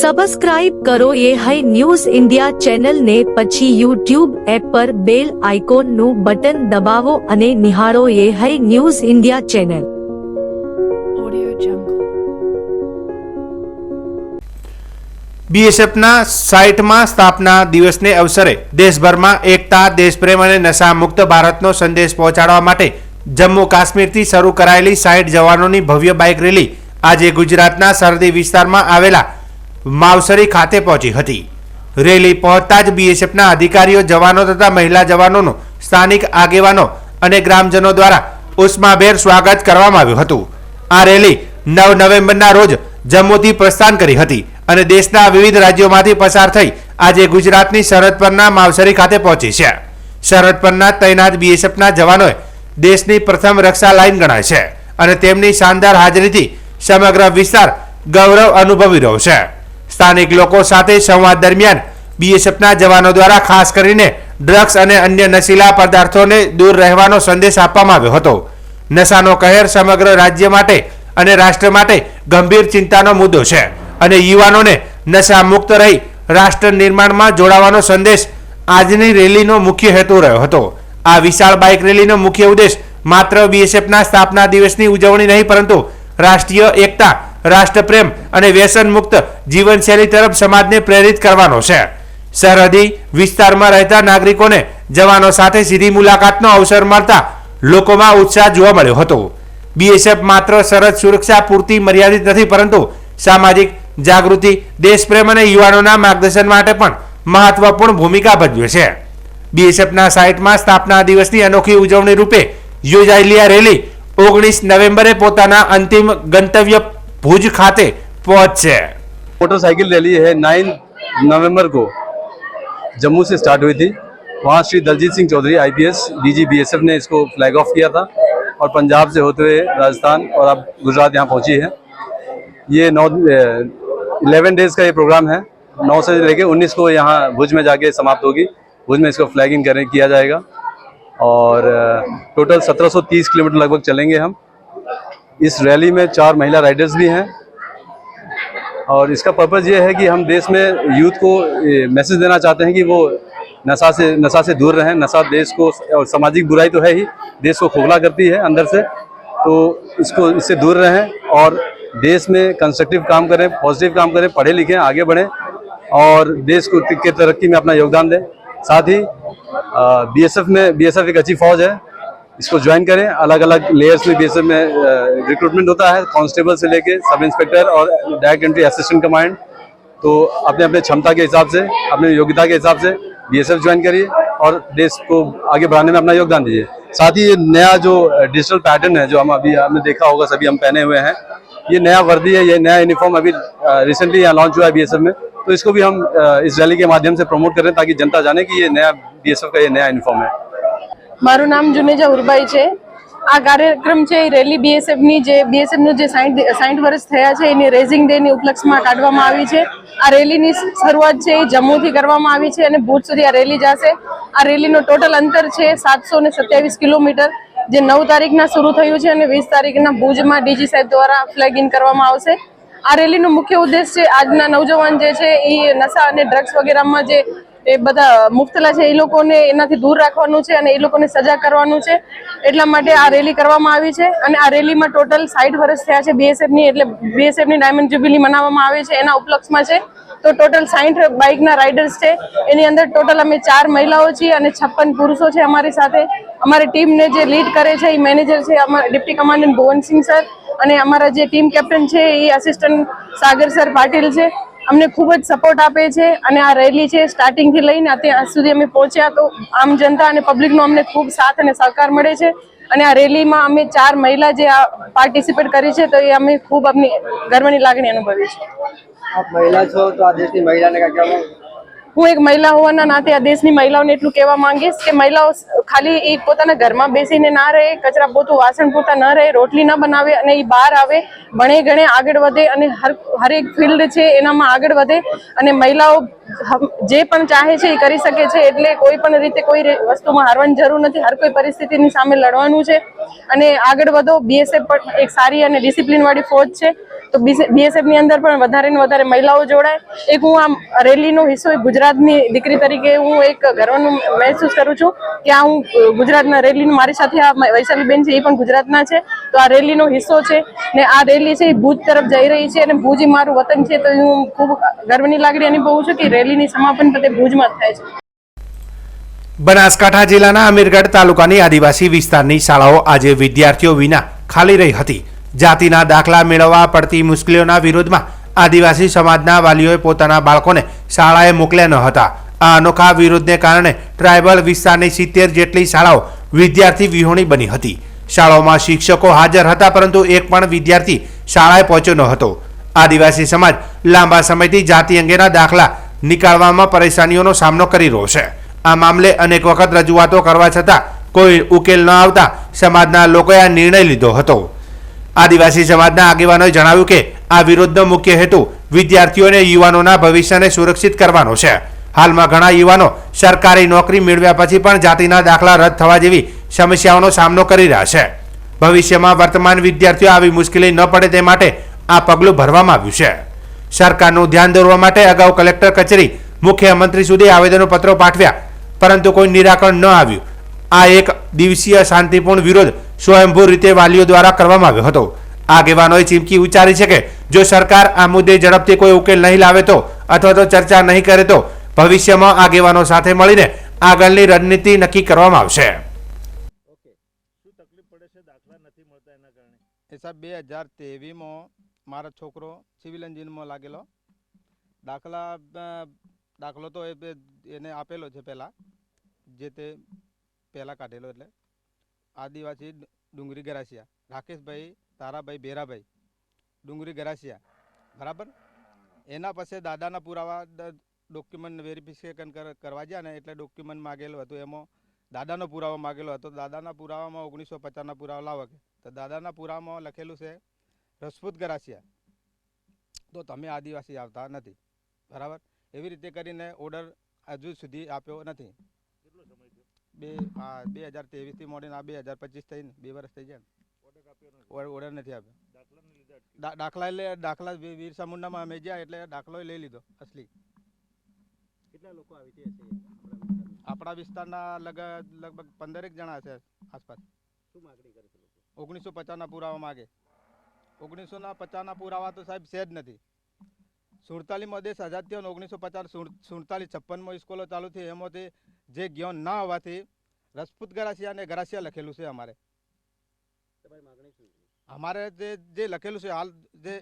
Subscribe કરો એ high news India ચેનલને, પછી યુટ્યુબ એપ પર બેલ આઇકોનનું બટન દબાવો અને નિહાળો એ હાઈ ન્યૂઝ ઇન્ડિયા ચેનલ. બીએસએફના 60મા સ્થાપના દિવસને અવસરે દેશભરમાં એકતા, દેશપ્રેમ અને નશામુક્ત ભારતનો સંદેશ પહોંચાડવા માટે જમ્મુ કાશ્મીરથી શરૂ કરાયેલી 60 જવાનોની ભવ્ય બાઇક રેલી આજે ગુજરાતના સરહદી વિસ્તારમાં આવેલા માવસરી ખાતે પહોંચી હતી. રેલી પહોંચતા જ બીએસએફના અધિકારીઓ, જવાનો તથા મહિલા જવાનોનું સ્થાનિક આગેવાનો અને ગ્રામજનો દ્વારા ઉષ્માભેર સ્વાગત કરવામાં આવ્યું હતું. આ રેલી 9 નવેમ્બરના રોજ જમ્મુથી પ્રસ્થાન કરી હતી અને દેશના વિવિધ રાજ્યોમાંથી પસાર થઈ આજે ગુજરાતની સરહદ પરના માવસરી ખાતે પહોંચી છે. સરહદ પરના તૈનાત બીએસએફના જવાનોએ દેશની પ્રથમ રક્ષા લાઇન ગણાય છે અને તેમની શાનદાર હાજરીથી સમગ્ર વિસ્તાર ગૌરવ અનુભવી રહ્યો છે. સ્થાનિક લોકો સાથે સંવાદ દરમિયાન બીએસએફના જવાનો દ્વારા ખાસ કરીને ડ્રગ્સ અને અન્ય નશીલા પદાર્થોને દૂર રહેવાનો સંદેશ આપવામાં આવ્યો હતો. નશાનો કહેર સમગ્ર રાજ્ય માટે અને રાષ્ટ્ર માટે ગંભીર ચિંતાનો મુદ્દો છે અને યુવાનોને નશા મુક્ત રહી રાષ્ટ્ર નિર્માણમાં જોડાવાનો સંદેશ આજની રેલીનો મુખ્ય હેતુ રહ્યો હતો. આ વિશાળ બાઇક રેલીનો મુખ્ય ઉદ્દેશ માત્ર બીએસએફના સ્થાપના દિવસની ઉજવણી નહીં, પરંતુ રાષ્ટ્રીય એકતા, રાષ્ટ્રપ્રેમ અને વ્યસન મુક્ત જીવનશૈલી તરફ સમાજને પ્રેરિત કરવાનો છે. સરહદી વિસ્તારમાં રહેતા નાગરિકોને જવાનો સાથે સીધી મુલાકાતનો અવસર મળતા લોકોમાં ઉત્સાહ જોવા મળ્યો હતો. બીએસએફ માત્ર સરહદ સુરક્ષા પૂરતી મર્યાદિત નથી, પરંતુ સામાજિક જાગૃતિ, દેશપ્રેમ અને યુવાનોના માર્ગદર્શન માટે પણ મહત્વપૂર્ણ ભૂમિકા ભજવે છે. બીએસએફના 60મા સ્થાપના દિવસની અનોખી ઉજવણી રૂપે યોજાયેલી આ રેલી 19 નવેમ્બરે પોતાના અંતિમ ગંતવ્ય भुज खाते पहुंचे. मोटरसाइकिल रैली है 9 नवंबर को जम्मू से स्टार्ट हुई थी. वहाँ Shri Daljit Singh Chaudhary IPS DG BSF ने इसको फ्लैग ऑफ किया था और पंजाब से होते हुए राजस्थान और अब गुजरात यहाँ पहुँची है. ये 11 डेज का ये प्रोग्राम है. 9 से लेकर 19 को यहाँ भुज में जाके समाप्त होगी. भुज में इसको फ्लैगिंग किया जाएगा और टोटल 1730 किलोमीटर लगभग चलेंगे हम. इस रैली में 4 महिला राइडर्स भी हैं और इसका पर्पज़ ये है कि हम देश में यूथ को मैसेज देना चाहते हैं कि वो नशा से दूर रहें. नशा देश को, और सामाजिक बुराई तो है ही, देश को खोखला करती है अंदर से, तो इससे दूर रहें और देश में कंस्ट्रक्टिव काम करें, पॉजिटिव काम करें, पढ़े लिखें, आगे बढ़ें और देश को के तरक्की में अपना योगदान दें. साथ ही BSF एक अच्छी फौज है, इसको ज्वाइन करें. अलग अलग लेयर्स में BSF में रिक्रूटमेंट होता है, कांस्टेबल से लेके सब इंस्पेक्टर और डायरेक्ट एंट्री असिस्टेंट कमांड. तो अपने अपने क्षमता के हिसाब से, अपने योग्यता के हिसाब से BSF ज्वाइन करिए और देश को आगे बढ़ाने में अपना योगदान दीजिए. साथ ही ये नया जो डिजिटल पैटर्न है, जो हम अभी आपने देखा होगा, सभी हम पहने हुए हैं, ये नया वर्दी है, ये नया यूनिफॉर्म अभी रिसेंटली यहाँ लॉन्च हुआ है BSF में. तो इसको भी हम इस रैली के माध्यम से प्रमोट करें ताकि जनता जाने कि ये नया BSF का ये नया यूनिफॉर्म है. મારું નામ જુનેજા ઉરબાઈ છે. આ કાર્યક્રમ છે એ રેલી બીએસએફનું જે 60 વર્ષ થયા છે એની રેઝિંગ ડેની ઉપલક્ષમાં કાઢવામાં આવી છે. આ રેલીની શરૂઆત છે એ જમ્મુથી કરવામાં આવી છે અને ભુજ સુધી આ રેલી જશે. આ રેલીનો ટોટલ અંતર છે 727 કિલોમીટર, જે 9 તારીખના શરૂ થયું છે અને 20 તારીખના ભુજમાં DG સાહેબ દ્વારા ફ્લેગ ઇન કરવામાં આવશે. આ રેલીનો મુખ્ય ઉદ્દેશ છે આજના નવજવાન જે છે એ નશા અને ડ્રગ્સ વગેરેમાં જે એ બધા મુક્તલા છે એ લોકોને એનાથી દૂર રાખવાનું છે અને એ લોકોને સજા કરવાનું છે. એટલા માટે આ રેલી કરવામાં આવી છે અને આ રેલીમાં ટોટલ 60 વર્ષ થયા છે BSFની, એટલે BSFની ડાયમંડ જ્યુબિલી મનાવવામાં આવે છે, એના ઉપલક્ષમાં છે. તો ટોટલ 60 બાઇકના રાઇડર્સ છે. એની અંદર ટોટલ અમે 4 મહિલાઓ છીએ અને 56 પુરુષો છે અમારી સાથે. અમારી ટીમને જે લીડ કરે છે એ મેનેજર છે અમારા ડિપ્ટી કમાન્ડન્ટ ભુવનસિંહ સર અને અમારા જે ટીમ કેપ્ટન છે એ આસિસ્ટન્ટ સાગર સર પાટીલ છે. અમને ખૂબ જ સપોર્ટ આપે છે અને આ રેલી છે સ્ટાર્ટિંગથી લઈને અત્યાર સુધી અમે પહોંચ્યા તો આમ જનતા અને પબ્લિકનો અમને ખૂબ સાથ અને સહકાર મળે છે. અને આ રેલીમાં અમે 4 મહિલા જે આ પાર્ટિસિપેટ કરી છે તો એ અમે ખૂબ આપની ગર્વની લાગણી અનુભવી છે. આપ મહિલા છો તો આ દેશની મહિલાને કાંઈ કહેવા? હું એક મહિલા હોવાના નાતે આ દેશની મહિલાઓને એટલું કહેવા માંગીશ કે મહિલાઓ ખાલી એ પોતાના ઘરમાં બેસીને ના રહે, કચરા પોતું વાસણ પૂરતા ન રહે, રોટલી ન બનાવે અને એ બહાર આવે, ભણે ગણે આગળ વધે અને હરેક ફિલ્ડ છે એનામાં આગળ વધે અને મહિલાઓ જે પણ ચાહે છે એ કરી શકે છે. એટલે કોઈ પણ રીતે કોઈ વસ્તુમાં હારવાની જરૂર નથી. હર કોઈ પરિસ્થિતિની સામે લડવાનું છે અને આગળ વધો. BSF પણ એક સારી અને ડિસિપ્લિન વાળી ફોજ છે. તો BSF ની અંદર પણ વધારે ને વધારે મહિલાઓ જોડાય. એક હું આમ રેલીનો હિસ્સો ગુજરાતની દીકરી તરીકે હું એક ગર્વનું મહેસૂસ કરું છું કે આ હું ગુજરાતના રેલીનું મારી સાથે આ વૈશાલીબેન છે એ પણ ગુજરાતના છે, તો આ રેલીનો હિસ્સો છે ને આ રેલી છે એ ભુજ તરફ જઈ રહી છે અને ભુજ મારું વતન છે, તો હું ખૂબ ગર્વની લાગણી અનુભવું છું કે રેલીની સમાપન પતે ભુજમાં જ થાય છે. બનાસકાંઠા જિલ્લાના અમીરગઢ તાલુકાની આદિવાસી વિસ્તારની શાળાઓ આજે વિદ્યાર્થીઓ વિના ખાલી રહી હતી. જાતિના દાખલા મેળવવા પડતી મુશ્કેલીઓના વિરોધમાં આદિવાસી સમાજના વાલીઓએ પોતાના બાળકોને શાળાએ મોકલ્યા ન હતા. આ અનોખા વિરોધને કારણે ટ્રાયબલ વિસ્તારની 70 જેટલી શાળાઓ વિદ્યાર્થી વિહોણી બની હતી. શાળાઓમાં શિક્ષકો હાજર હતા, પરંતુ એક પણ વિદ્યાર્થી શાળાએ પહોંચ્યો ન હતો. આદિવાસી સમાજ લાંબા સમયથી જાતિ અંગેના દાખલા નીકાળવામાં પરેશાનીઓનો સામનો કરી રહ્યો છે. આ મામલે અનેક વખત રજૂઆતો કરવા છતાં કોઈ ઉકેલ ન આવતા સમાજના લોકોએ આ નિર્ણય લીધો હતો. આદિવાસી સમાજના આગેવાનોએ જણાવ્યું કે આ વિરોધનો મુખ્ય હેતુ વિદ્યાર્થીઓને યુવાનોના ભવિષ્યને સુરક્ષિત કરવાનો છે. હાલમાં ઘણા યુવાનો સરકારી નોકરી મેળવ્યા પછી પણ જાતિના દાખલા રદ થવા જેવી સમસ્યાઓનો સામનો કરી રહ્યા છે. ભવિષ્યમાં વર્તમાન વિદ્યાર્થીઓ આવી મુશ્કેલી ન પડે તે માટે આ પગલું ભરવામાં આવ્યું છે. સરકારનું ધ્યાન દોરવા માટે અગાઉ કલેક્ટર કચેરી મુખ્યમંત્રી સુધી આવેદનપત્રો પાઠવ્યા, પરંતુ કોઈ નિરાકરણ ન આવ્યું. આ એક દિવસીય શાંતિપૂર્ણ વિરોધ સ્વયંભૂ રીતે વાલીઓ દ્વારા કરવામાં આવ્યો હતો. આગેવાનોએ ચીમકી ઉચ્ચારી છે કે જો સરકાર આ મુદ્દે ઝડપથી કોઈ ઉકેલ નહીં લાવે તો અથવા તો ચર્ચા નહીં કરે તો ભવિષ્યમાં આગેવાનો સાથે મળીને આગળની રણનીતિ નક્કી કરવામાં આવશે. સાહેબ 2023માં મારો છોકરો સિવિલ એન્જિનમાં લાગેલો. દાખલો તો એને આપેલો છે પહેલાં, જે તે પહેલાં કાઢેલો. એટલે આદિવાસી ડુંગરી ગરાસિયા રાકેશભાઈ તારાભાઈ બેરાભાઈ ડુંગરી ગરાસિયા, બરાબર. એના પછી દાદાના પુરાવા ડોક્યુમેન્ટ વેરિફિકેશન કરવા ગયા ને એટલે ડોક્યુમેન્ટ માગેલું હતું. એમાં દાદાનો પુરાવો માગેલો હતો. દાદાના પુરાવામાં 1950ના પુરાવા લાવો કે તો દાદાના પુરાવામાં લખેલું છે રજપૂત ગરાસિયા, તો તમે આદિવાસી આવતા નથી, બરાબર. એવી રીતે કરીને ઓર્ડર હજુ સુધી આપ્યો નથી. 2023થી મોડીને આ 2025 થઈને 2 વર્ષ થઈ ગયા ને, ઓર્ડર નથી આપ્યો. દાખલા વીરસા મુંડામાં અમે ગયા એટલે દાખલો લઈ લીધો અસલી. કેટલા લોકો આવી આપણા વિસ્તારના લગભગ 15 જણા છે આસપાસ. શું માગણી કરે છે? 1950ના પુરાવા માગે. 1950ના પુરાવા તો સાહેબ છે જ નથી. 47માં દેશ આઝાદ થયો, 1950 47-56માં સ્કૂલો ચાલુ થઈ. એમાંથી જે જ્ઞાન ના હોવાથી રજપૂત ગરાસિયા અને ગરાસિયા લખેલું છે. અમારે જે લખેલું છે હાલ, જે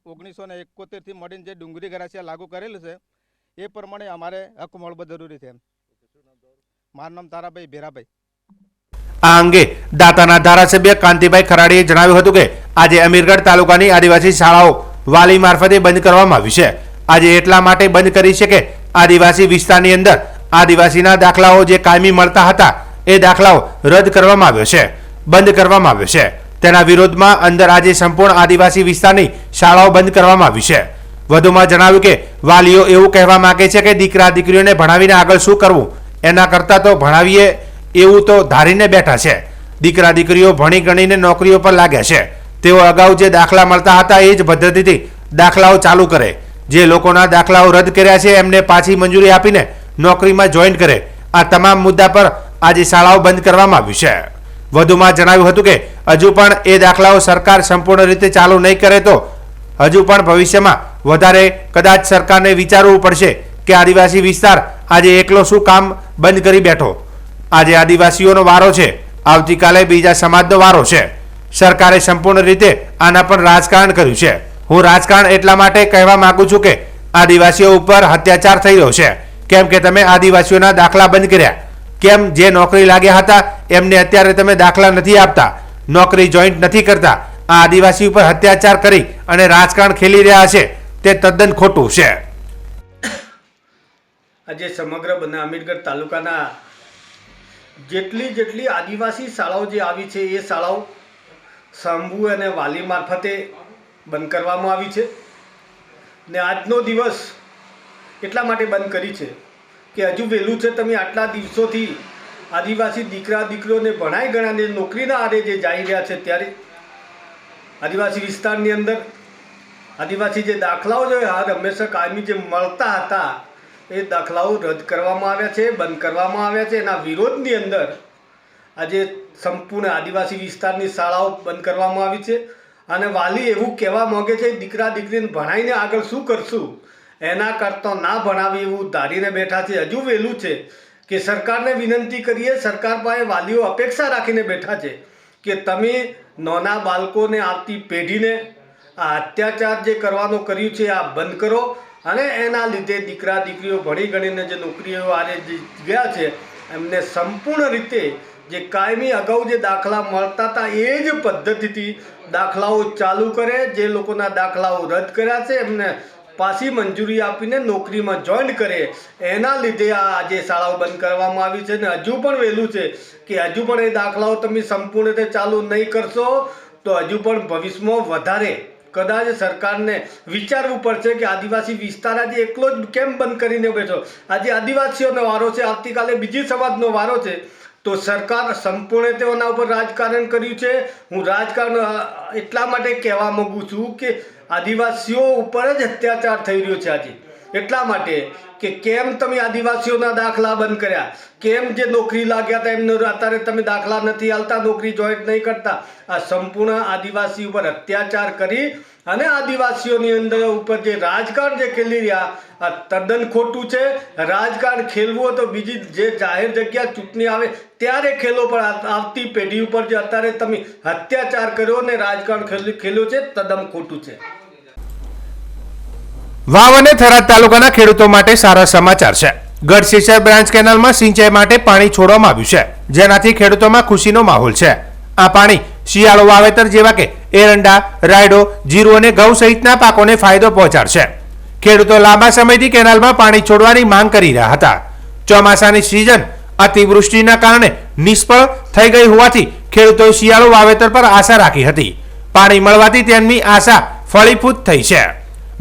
1971થી મળીને જે ડુંગરી ગરાસિયા લાગુ કરેલું છે એ પ્રમાણે અમારે હક મળવો જરૂરી છે. મારું નામ તારાભાઈ બેરાભાઈ. આ અંગે દાતાના ધારાસભ્ય કાંતિભાઈ ખરાડીએ જણાવ્યું હતું કે આજે અમીરગઢ તાલુકાની આદિવાસી શાળાઓ વાલી મારફતે બંધ કરવામાં આવી છે. આજે એટલા માટે બંધ કરી છે કે આદિવાસી વિસ્તારની અંદર આદિવાસીના દાખલાઓ જે કાયમી મળતા હતા એ દાખલાઓ રદ કરવામાં આવ્યો છે, બંધ કરવામાં આવ્યો છે. તેના વિરોધમાં અંદર આજે સંપૂર્ણ આદિવાસી વિસ્તારની શાળાઓ બંધ કરવામાં આવી છે. વધુમાં જણાવ્યું કે વાલીઓ એવું કહેવા માંગે છે કે દીકરા દીકરીઓને ભણાવીને આગળ શું કરવું, એના કરતાં તો ભણાવીએ એવું તો ધારીને બેઠા છે. દીકરા દીકરીઓ ભણી ગણીને નોકરીઓ પર લાગ્યા છે. તેઓ અગાઉ જે દાખલા મળતા હતા એ જ પદ્ધતિથી દાખલાઓ ચાલુ કરે. જે લોકોના દાખલાઓ રદ કર્યા છે એમને પાછી મંજૂરી આપીને નોકરીમાં જોઈન કરે. આ તમામ મુદ્દા પર આજે શાળાઓ બંધ કરવામાં આવ્યું છે. વધુમાં જણાવ્યું હતું કે હજુ પણ એ દાખલાઓ સરકાર સંપૂર્ણ રીતે ચાલુ નહીં કરે તો હજુ પણ ભવિષ્યમાં વધારે કદાચ સરકારને વિચારવું પડશે કે આદિવાસી વિસ્તાર આજે એકલો શું કામ બંધ કરી બેઠો. આજે આદિવાસીઓનો વારો છે, આવતીકાલે બીજા સમાજનો વારો છે. સરકારે સંપૂર્ણ રીતે આના પર રાજકારણ કર્યું છે. હું રાજકારણ એટલા માટે કહેવા માંગુ છું કે આદિવાસીઓ ઉપર અત્યાચાર થઈ રહ્યો છે. કેમ કે તમે આદિવાસીઓના દાખલા બંધ કર્યા, કેમ જે નોકરી લાગ્યા હતા એમને અત્યારે તમે દાખલા નથી આપતા, નોકરી જોઈન્ટ નથી કરતા. આ આદિવાસી ઉપર અત્યાચાર કરી અને રાજકારણ ખેલી રહ્યા છે તે તદ્દન ખોટું છે. આજે સમગ્ર અમીરગઢ તાલુકાના જેટલી આદિવાસી શાળાઓ જે આવી છે એ શાળાઓ શંભુ અને વાલી મારફતે બંધ કરવામાં આવી છે. ને આજનો દિવસ એટલા માટે બંધ કરી છે કે હજુ વહેલું છે. તમે આટલા દિવસોથી આદિવાસી દીકરા દીકરીઓને ભણાઈ ગણાને નોકરીના આરે જે જઈ રહ્યા છે, ત્યારે આદિવાસી વિસ્તારની અંદર આદિવાસી જે દાખલાઓ જો હંમેશા કાયમી જે મળતા હતા એ દાખલાઓ રદ કરવામાં આવ્યા છે, બંધ કરવામાં આવ્યા છે. એના વિરોધની અંદર આજે સંપૂર્ણ આદિવાસી વિસ્તારની શાળાઓ બંધ કરવામાં આવી છે. અને વાલી એવું કહેવા માંગે છે દીકરા દીકરીને ભણાવીને આગળ શું કરશું, એના કરતાં ના ભણાવી એવું ધારીને બેઠા છે. હજુ વહેલું છે કે સરકારને વિનંતી કરીએ, સરકાર પાસે વાલીઓ અપેક્ષા રાખીને બેઠા છે કે તમે નાના બાળકોને, આવતી પેઢીને આ અત્યાચાર જે કરવાનું કર્યું છે આ બંધ કરો. અને એના લીધે દીકરા દીકરીઓ ભણી ગણીને જે નોકરીઓ આને જે ગયા છે એમને સંપૂર્ણ રીતે જે કાયમી અગાઉ જે દાખલા મળતા હતા એ જ પદ્ધતિથી દાખલાઓ ચાલુ કરે. જે લોકોના દાખલાઓ રદ કર્યા છે એમને પાછી મંજૂરી આપીને નોકરીમાં જોઈન કરે. એના લીધે આ આજે શાળાઓ બંધ કરવામાં આવી છે. ને હજુ પણ વહેલું છે કે હજુ પણ એ દાખલાઓ તમે સંપૂર્ણ રીતે ચાલુ નહીં કરશો તો હજુ પણ ભવિષ્યમાં વધારે કદાચ સરકારને વિચારવું પડશે કે આદિવાસી વિસ્તાર આજે એકલો જ કેમ બંધ કરીને બેઠો. આજે આદિવાસીઓનો વારો છે, આવતીકાલે બીજી સમાજનો વારો છે. તો સરકાર સંપૂર્ણ તેઓના ઉપર રાજકારણ કર્યું છે. હું રાજકારણ એટલા માટે કહેવા માગું છું કે આદિવાસીઓ ઉપર જ અત્યાચાર થઈ રહ્યો છે આજે. એટલા માટે કે કેમ તમે આદિવાસીઓના દાખલા બંધ કર્યા, કેમ જે નોકરી લાગ્યા હતા એમને અત્યારે તમે દાખલા નથી આલતા, નોકરી જોઈન્ટ નહીં કરતા. આ સંપૂર્ણ આદિવાસી ઉપર અત્યાચાર કરી અને આદિવાસીઓની અંદર ઉપર જે રાજકારણ જે ખેલી રહ્યા આ તદ્દન ખોટું છે. રાજકારણ ખેલવું હોય તો બીજી જે જાહેર જગ્યા ચૂંટણી આવે ત્યારે ખેલો, પણ આવતી પેઢી ઉપર જે અત્યારે તમે અત્યાચાર કર્યો ને રાજકારણ ખેલ્યો છે તદ્દન ખોટું છે. વાવ અને થરાદ તાલુકાના ખેડૂતો માટે સારા સમાચાર છે. ગઢશીસર બ્રાન્ચ કેનાલમાં સિંચાઈ માટે પાણી છોડવામાં આવ્યું છે, જેનાથી ખેડૂતોમાં ખુશીનો માહોલ છે. આ પાણી શિયાળુ વાવેતર જેવા કે એરંડા, રાયડો, જીરું અને ઘઉં સહિતના પાકોને ફાયદો પહોંચાડશે. ખેડૂતો લાંબા સમયથી કેનાલમાં પાણી છોડવાની માંગ કરી રહ્યા હતા. ચોમાસાની સિઝન અતિવૃષ્ટિના કારણે નિષ્ફળ થઈ ગઈ હોવાથી ખેડૂતોએ શિયાળુ વાવેતર પર આશા રાખી હતી. પાણી મળવાથી તેમની આશા ફળીભૂત થઈ છે.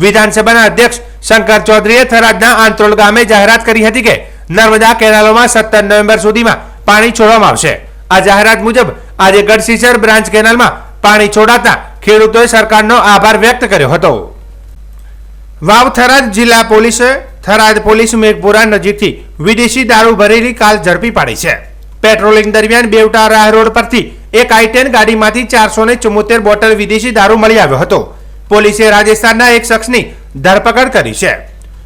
વિધાનસભાના અધ્યક્ષ શંકર ચૌધરીએ થરાદના આંત્રોલ ગામે જાહેરાત કરી હતી કે નર્મદા કેનાલોમાં 17 નવેમ્બર સુધીમાં પાણી છોડવામાં આવશે. આ જાહેરાત મુજબ આજે ગઢશીસર બ્રાન્ચ કેનાલમાં પાણી છોડાતા ખેડૂતોએ સરકારનો આભાર વ્યક્ત કર્યો હતો. વાવ થરાદ જિલ્લા પોલીસે થરાદ પોલીસ મેઘપુરા નજીકથી વિદેશી દારૂ ભરેલી કાર ઝડપી પાડી છે. પેટ્રોલિંગ દરમિયાન બેવટા રાહ રોડ પરથી એક i10 ગાડીમાંથી 474 બોટલ વિદેશી દારૂ મળી આવ્યો હતો. પોલીસે રાજસ્થાનના એક શખ્સની ધરપકડ કરી છે.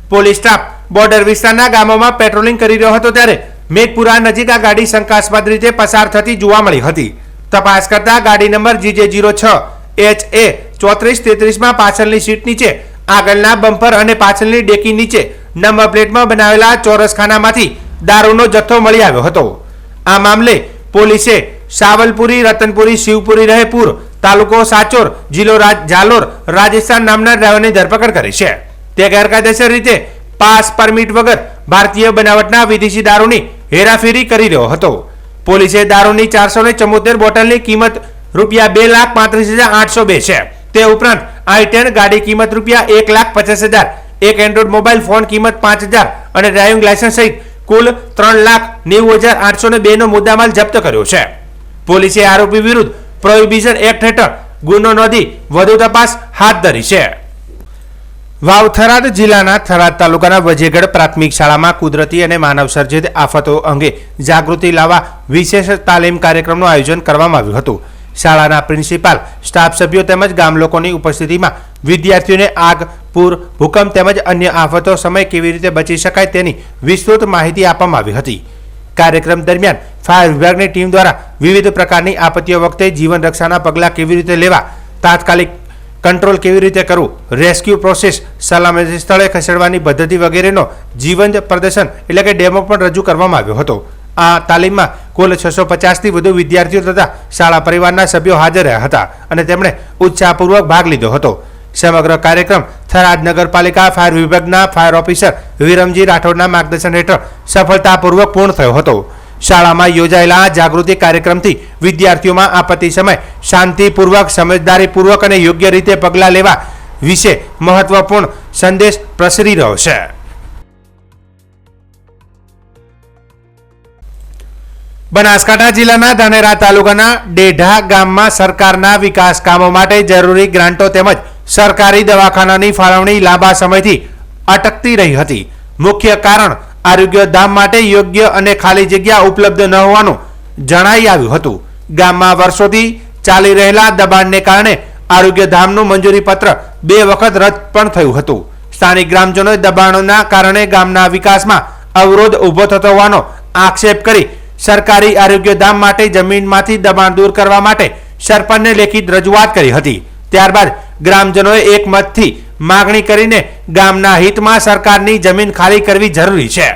પોલીસ સ્ટાફ બોર્ડર વિસ્તારના ગામોમાં પેટ્રોલિંગ કરી રહ્યો હતો ત્યારે મેઘપુરા નજીક આ ગાડી શંકાસ્પદ રીતે પસાર થતી જોવા મળી હતી. તપાસ કરતા ગાડી નંબર GJ06 HA 3433 માં પાછળની સીટ નીચે, આગળના બમ્પર અને પાછળની ડેકી નીચે નંબર પ્લેટમાં બનાવેલા ચોરસ ખાનામાંથી દારૂનો જથ્થો મળી આવ્યો હતો. આ મામલે પોલીસે સાવલપુરી, રતનપુરી, શિવપુરી, રહેપુર, તાલુકો સાચોર, જિલ્લો જાલોર, રાજસ્થાન નામના ડ્રાઈવરની ધરપકડ કરી છે. તે ગેરકાયદેસર રીતે પાસ પરમિટ વગર ભારતીય બનાવટના વિદેશી દારૂની હેરાફેરી કરી રહ્યો હતો. પોલીસે દારૂની 474 બોટલની કિંમત ₹2,35,802 છે. તે ઉપરાંત i10 ગાડી કિંમત ₹1,50,000, એક એન્ડ્રોઇડ મોબાઈલ ફોન કિંમત 5,000 અને ડ્રાઇવિંગ લાયસન્સ સહિત કુલ ₹3,90,802 નો મુદ્દામાલ જપ્ત કર્યો છે. પોલીસે આરોપી વિરુદ્ધ પ્રોહિબિશન એક્ટ હેઠળ ગુનો નોંધી વધુ તપાસ હાથ ધરી છે. વાવ થરાદ જિલ્લાના થરાદ તાલુકાના વજેગઢ પ્રાથમિક શાળામાં કુદરતી અને માનવ સર્જિત આફતો અંગે જાગૃતિ લાવવા વિશેષ તાલીમ કાર્યક્રમનું આયોજન કરવામાં આવ્યું હતું. શાળાના પ્રિન્સિપાલ, સ્ટાફ સભ્યો તેમજ ગામ લોકોની ઉપસ્થિતિમાં વિદ્યાર્થીઓને આગ, પૂર, ભૂકંપ તેમજ અન્ય આફતો સમયે કેવી રીતે બચી શકાય તેની વિસ્તૃત માહિતી આપવામાં આવી હતી. કાર્યક્રમ દરમિયાન ફાયર વિભાગની ટીમ દ્વારા વિવિધ પ્રકારની આપત્તિઓ વખતે જીવન રક્ષાના પગલાં કેવી રીતે લેવા, તાત્કાલિક કંટ્રોલ કેવી રીતે કરવું, રેસ્ક્યુ પ્રોસેસ, સલામતી સ્થળે ખસેડવાની પદ્ધતિ વગેરેનો જીવંત પ્રદર્શન એટલે કે ડેમો પણ રજૂ કરવામાં આવ્યો હતો. આ તાલીમમાં કુલ 650થી વધુ વિદ્યાર્થીઓ તથા શાળા પરિવારના સભ્યો હાજર રહ્યા હતા અને તેમણે ઉત્સાહપૂર્વક ભાગ લીધો હતો. સમગ્ર કાર્યક્રમ થરાદ નગરપાલિકા ફાયર વિભાગના ફાયર ઓફિસર વિરમજી રાઠોડના માર્ગદર્શન હેઠળ સફળતાપૂર્વક પૂર્ણ થયો હતો. શાળામાં યોજાયેલા આ જાગૃતિ કાર્યક્રમથી વિદ્યાર્થીઓમાં આપત્તિ સમય શાંતિપૂર્વક, સમજદારીપૂર્વક અને યોગ્ય રીતે પગલાં લેવા વિશે મહત્વપૂર્ણ સંદેશ પ્રસરી રહ્યો છે. બનાસકાંઠા જિલ્લાના ધાનેરા તાલુકાના ડેઢા ગામમાં સરકારના વિકાસ કામો માટે જરૂરી ગ્રાન્ટો તેમજ સરકારી દવાખાનાની ફાળવણી લાંબા સમયથી અટકતી રહી હતી. મુખ્ય કારણ આરોગ્ય ધામ માટે યોગ્ય અને ખાલી જગ્યા ઉપલબ્ધ ન હોવાનું જણાઈ આવ્યું હતું. ગામમાં વર્ષોથી ચાલી રહેલા દબાણને કારણે આરોગ્ય ધામનું મંજૂરી પત્ર 2 વખત રદ પણ થયું હતું. સ્થાનિક ગ્રામજનોએ દબાણોના કારણે ગામના વિકાસમાં અવરોધ ઊભો થતો હોવાનો આક્ષેપ કરી સરકારી આરોગ્ય ધામ માટે જમીનમાંથી દબાણ દૂર કરવા માટે સરપંચને લેખિત રજૂઆત કરી હતી. ત્યારબાદ ગ્રામજનોએ એકમતથી માગણી કરીને ગામના હિતમાં સરકારની જમીન ખાલી કરવી જરૂરી છે.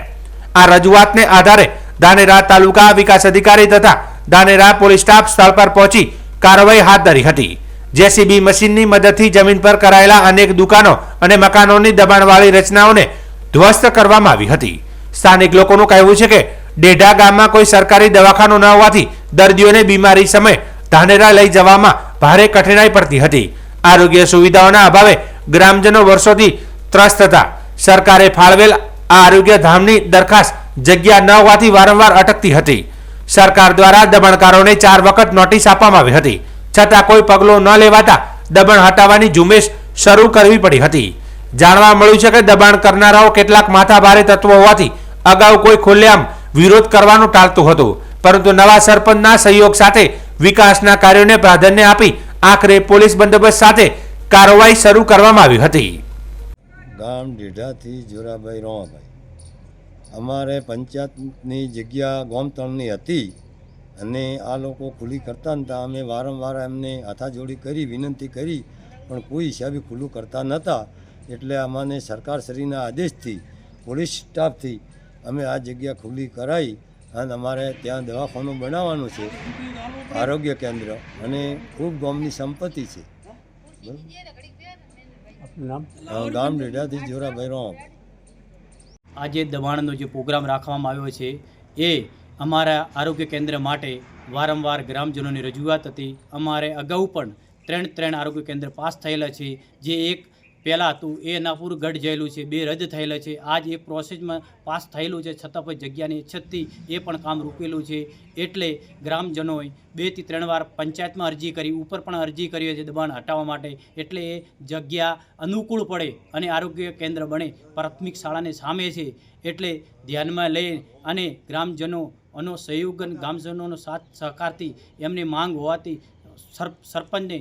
આ રજૂઆતને આધારે ધાનેરા તાલુકા વિકાસ અધિકારી તથા ધાનેરા પોલીસ સ્ટાફ સ્થળ પર પહોંચી કાર્યવાહી હાથ ધરી હતી. જેસીબી મશીનની મદદથી જમીન પર કરાયેલા અનેક દુકાનો અને મકાનોની દબાણવાળી રચનાઓને ધ્વસ્ત કરવામાં આવી હતી. સ્થાનિક લોકોનું કહેવું છે કે ડેઢા ગામમાં કોઈ સરકારી દવાખાનું ન હોવાથી દર્દીઓને બીમારી સમયે ધાનેરા લઈ જવામાં ભારે કઠિનાઈ પડતી હતી. આરોગ્ય સુવિધાઓના અભાવે ગ્રામજનો વર્ષોથી ત્રસ્ત હતા. સરકારે ફાળવેલ આ આરોગ્ય ધામની દરખાસ્ત જગ્યા ન હોવાથી વારંવાર અટકતી હતી. સરકાર દ્વારા દબાણકારોને 4 વખત નોટિસ આપવામાં આવી હતી, છતાં કોઈ પગલું ન લેવાતા દબાણ હટાવવાની ઝુંબેશ શરૂ કરવી પડી હતી. જાણવા મળ્યું છે કે દબાણ કરનારાઓ કેટલાક માથાભારે તત્વો હોવાથી અગાઉ કોઈ ખુલ્લેઆમ વિરોધ કરવાનું ટાળતું હતું, પરંતુ નવા સરપંચના સહયોગ સાથે વિકાસના કાર્યોને પ્રાધાન્ય આપી આખરે પોલીસ બંદોબસ્ત સાથે કાર્યવાહી શરૂ કરવામાં આવી હતી. ગામ ઢેઢાથી જોરાભાઈ રોમાભાઈ, અમારે પંચાયતની જગ્યા ગોમતળની હતી અને આ લોકો ખુલ્લી કરતા નહોતા. અમે વારંવાર એમને હાથાજોડી કરી, વિનંતી કરી, પણ કોઈ હિસાબે ખુલ્લું કરતા નહોતા. એટલે અમને સરકારશ્રીના આદેશથી પોલીસ સ્ટાફથી અમે આ જગ્યા ખુલ્લી કરાવી અને અમારે ત્યાં દવાખાનું બનાવવાનું છે, આરોગ્ય કેન્દ્ર, અને ખૂબ ગામની સંપત્તિ છે. ગામ ઢેઢાથી જોરાભાઈ રોમાભાઈ. આજે દબાણનો જે પ્રોગ્રામ રાખવામાં આવ્યો છે એ અમારા આરોગ્ય કેન્દ્ર માટે વારંવાર ગ્રામજનોની રજૂઆત હતી. અમારે અગાઉ પણ 3 આરોગ્ય કેન્દ્ર પાસ થયેલા છે. જે એક પહેલાં હતું એ નાપુર ગઢ જયેલું છે, 2 રદ થયેલા છે. આજ એ પ્રોસેસમાં પાસ થયેલું છે, છતાં પણ જગ્યાની અછતથી એ પણ કામ રૂકેલું છે. એટલે ગ્રામજનોએ 2 થી 3 વાર પંચાયતમાં અરજી કરી, ઉપર પણ અરજી કરી છે દબાણ હટાવવા માટે. એટલે એ જગ્યા અનુકૂળ પડે અને આરોગ્ય કેન્દ્ર બને. પ્રાથમિક શાળાને સામે છે, એટલે ધ્યાનમાં લઈ અને ગ્રામજનોનો સહયોગ અને ગ્રામજનોનો સાથ સહકારથી એમની માંગ હોવાથી સરપંચને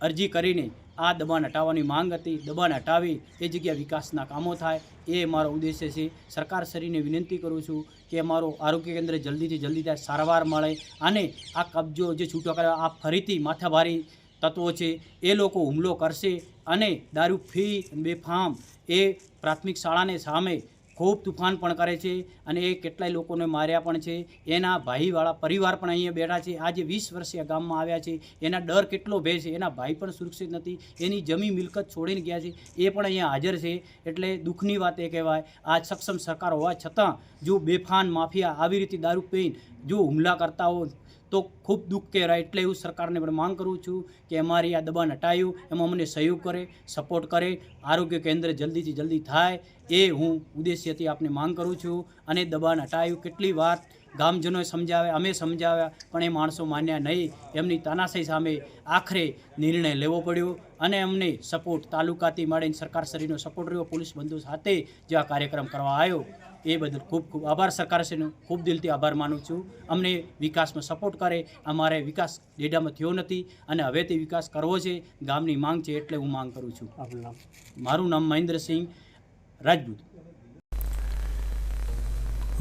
અરજી કરીને આ દબાણ હટાવવાની માંગ હતી. દબાણ હટાવી એ જગ્યા વિકાસના કામો થાય એ મારો ઉદ્દેશ્ય છે. સરકારશ્રીને વિનંતી કરું છું કે અમારો આરોગ્ય કેન્દ્ર જલ્દીથી જલ્દી થાય, સારવાર મળે અને આ કબજો જે છૂટો કર્યો આ ફરીથી માથાભારી તત્વો છે એ લોકો હુમલો કરશે અને દારૂ ફી બેફામ એ પ્રાથમિક શાળાને સામે ખૂબ તુફાન પણ કરે છે અને એ કેટલાય લોકોને માર્યા પણ છે. એના ભાઈવાળા પરિવાર પણ અહીંયા બેઠા છે. આજે 20 વર્ષે ગામમાં આવ્યા છે. એના ડર કેટલો ભય છે. એના ભાઈ પણ સુરક્ષિત નથી, એની જમીન મિલકત છોડીને ગયા છે, એ પણ અહીંયા હાજર છે. એટલે દુઃખની વાત એ કહેવાય. આ સક્ષમ સરકાર હોવા છતાં જો બેફાન માફિયા આવી રીતે દારૂ પીને જો હુમલા કરતા હોય તો ખૂબ દુઃખ કહેવાય. એટલે હું સરકારને પણ માંગ કરું છું કે અમારી આ દબાણ હટાવ્યું એમાં અમને સહયોગ કરે, સપોર્ટ કરે, આરોગ્ય કેન્દ્ર જલ્દીથી જલ્દી થાય એ હું ઉદ્દેશ્યથી આપને માંગ કરું છું. અને દબાણ હટાવ્યું કેટલી વાર ગામજનોએ સમજાવ્યા, અમે સમજાવ્યા, પણ એ માણસો માન્યા નહીં. એમની તાનાશાહી સામે આખરે નિર્ણય લેવો પડ્યો અને અમને સપોર્ટ તાલુકાથી માંડીને સરકારશ્રીનો સપોર્ટ રહ્યો. પોલીસ બંધુ સાથે જે આ કાર્યક્રમ કરવા આવ્યો એ બદલ ખૂબ ખૂબ આભાર. સરકારશ્રીનો ખૂબ દિલથી આભાર માનું છું. અમને વિકાસમાં સપોર્ટ કરે. અમારે વિકાસ ડેડામાં થયો નથી અને હવેથી વિકાસ કરવો છે, ગામની માંગ છે, એટલે હું માંગ કરું છું. મારું નામ મહેન્દ્રસિંહ રાજપૂત.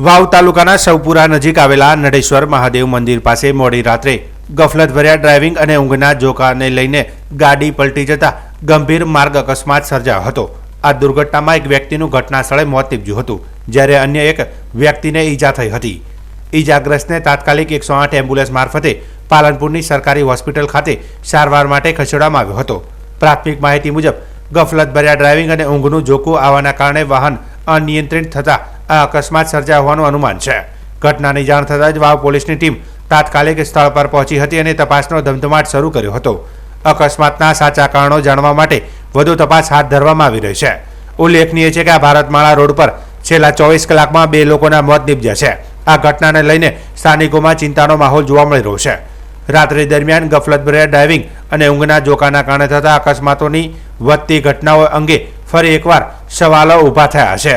વાવ તાલુકાના સૌપુરા નજીક આવેલા નડેશ્વર મહાદેવ મંદિર પાસે મોડી રાત્રે ગફલતભર્યા ડ્રાઇવિંગ અને ઊંઘના ઝોકાને લઈને ગાડી પલટી જતા ગંભીર માર્ગ અકસ્માત સર્જાયો હતો. આ દુર્ઘટનામાં એક વ્યક્તિનું ઘટના સ્થળે મોત નીપજ્યું હતું, જ્યારે અન્ય એક વ્યક્તિને ઈજા થઈ હતી. ઈજાગ્રસ્તને તાત્કાલિક 108 એમ્બ્યુલન્સ મારફતે પાલનપુરની સરકારી હોસ્પિટલ ખાતે સારવાર માટે ખસેડવામાં આવ્યો હતો. પ્રાથમિક માહિતી મુજબ ગફલતભર્યા ડ્રાઇવિંગ અને ઊંઘનું ઝોકું આવવાના કારણે વાહન અનિયંત્રિત થતા આ અકસ્માત સર્જાયો હોવાનું અનુમાન છે. ઘટનાની જાણ થતાં જ વાવ પોલીસની ટીમ તાત્કાલિક સ્થળ પર પહોંચી હતી અને તપાસનો ધમધમાટ શરૂ કર્યો હતો. અકસ્માતના સાચા કારણો જાણવા માટે વધુ તપાસ હાથ ધરવામાં આવી રહી છે. ઉલ્લેખનીય છે કે આ ભારતમાળા રોડ પર છેલ્લા 24 કલાકમાં 2 લોકોના મોત નીપજ્યા છે. આ ઘટનાને લઈને સ્થાનિકોમાં ચિંતાનો માહોલ જોવા મળી રહ્યો છે. રાત્રિ દરમિયાન ગફલતભર્યા ડ્રાઇવિંગ અને ઊંઘના જોકાના કારણે થતા અકસ્માતોની વધતી ઘટનાઓ અંગે ફરી એકવાર સવાલો ઊભા થયા છે.